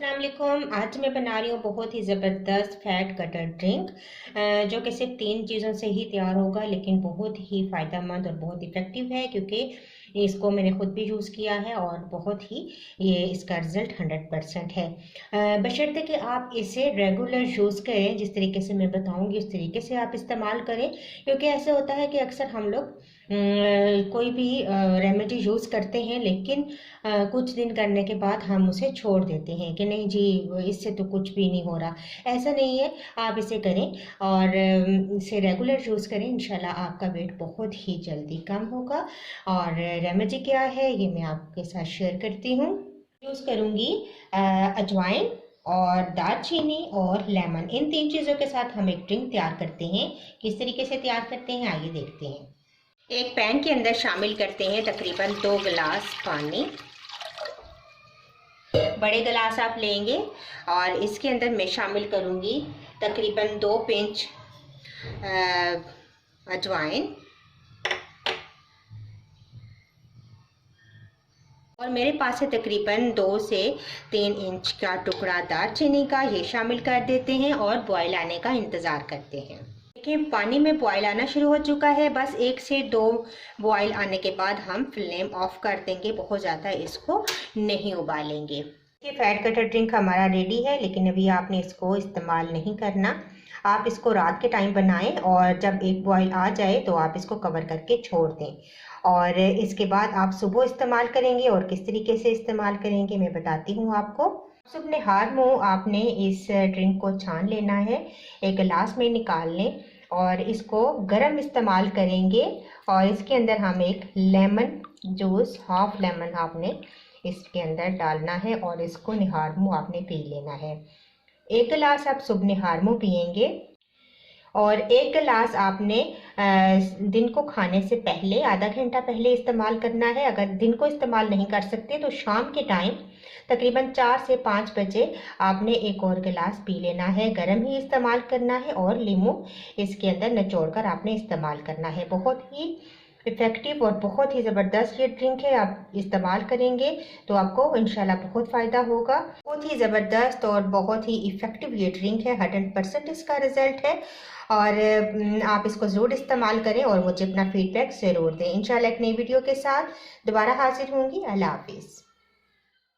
अस्सलाम वालेकुम। आज मैं बना रही हूँ बहुत ही ज़बरदस्त फैट कटर ड्रिंक जो कि सिर्फ 3 चीज़ों से ही तैयार होगा, लेकिन बहुत ही फ़ायदेमंद और बहुत इफ़ेक्टिव है क्योंकि इसको मैंने ख़ुद भी यूज़ किया है और बहुत ही ये इसका रिज़ल्ट 100% है। बशर्ते कि आप इसे रेगुलर यूज़ करें, जिस तरीके से मैं बताऊँगी उस तरीके से आप इस्तेमाल करें, क्योंकि ऐसे होता है कि अक्सर हम लोग कोई भी रेमेडी यूज़ करते हैं, लेकिन कुछ दिन करने के बाद हम उसे छोड़ देते हैं कि नहीं जी, इससे तो कुछ भी नहीं हो रहा। ऐसा नहीं है, आप इसे करें और इसे रेगुलर यूज़ करें। इंशाल्लाह आपका वेट बहुत ही जल्दी कम होगा। और रेमेडी क्या है ये मैं आपके साथ शेयर करती हूँ। यूज़ करूँगी अजवाइन और दालचीनी और लेमन। इन 3 चीज़ों के साथ हम एक ड्रिंक तैयार करते हैं। किस तरीके से तैयार करते हैं आइए देखते हैं। एक पैन के अंदर शामिल करते हैं तकरीबन 2 गिलास पानी। बड़े गिलास आप लेंगे और इसके अंदर मैं शामिल करूंगी तकरीबन 2 पिंच अजवाइन, और मेरे पास है तकरीबन 2 से 3 इंच का टुकड़ा दालचीनी का। ये शामिल कर देते हैं और बॉयल आने का इंतज़ार करते हैं। देखिए पानी में बॉयल आना शुरू हो चुका है। बस 1 से 2 बॉयल आने के बाद हम फ्लेम ऑफ कर देंगे, बहुत ज़्यादा इसको नहीं उबालेंगे। ये फैट कटर ड्रिंक हमारा रेडी है, लेकिन अभी आपने इसको इस्तेमाल नहीं करना। आप इसको रात के टाइम बनाएं और जब एक बॉयल आ जाए तो आप इसको कवर करके छोड़ दें, और इसके बाद आप सुबह इस्तेमाल करेंगे। और किस तरीके से इस्तेमाल करेंगे मैं बताती हूँ आपको। सुबह नहार मुँह आपने इस ड्रिंक को छान लेना है, एक गिलास में निकाल लें और इसको गर्म इस्तेमाल करेंगे। और इसके अंदर हम एक लेमन जूस, हाफ लेमन आपने इसके अंदर डालना है और इसको निहार मुँह आपने पी लेना है। 1 गिलास आप सुबह निहार मुँह पियेंगे और 1 गिलास आपने दिन को खाने से पहले आधा घंटा पहले इस्तेमाल करना है। अगर दिन को इस्तेमाल नहीं कर सकते तो शाम के टाइम तकरीबन 4 से 5 बजे आपने एक और गिलास पी लेना है। गर्म ही इस्तेमाल करना है और नींबू इसके अंदर निचोड़कर आपने इस्तेमाल करना है। बहुत ही इफ़ेक्टिव और बहुत ही ज़बरदस्त ये ड्रिंक है। आप इस्तेमाल करेंगे तो आपको इंशाल्लाह बहुत फ़ायदा होगा। बहुत ही ज़बरदस्त और बहुत ही इफ़ेक्टिव ये ड्रिंक है, 100% इसका रिज़ल्ट है। और आप इसको ज़रूर इस्तेमाल करें और मुझे अपना फीडबैक ज़रूर दें। इंशाल्लाह एक नई वीडियो के साथ दोबारा हाजिर होंगी। अल्लाह हाफिज़।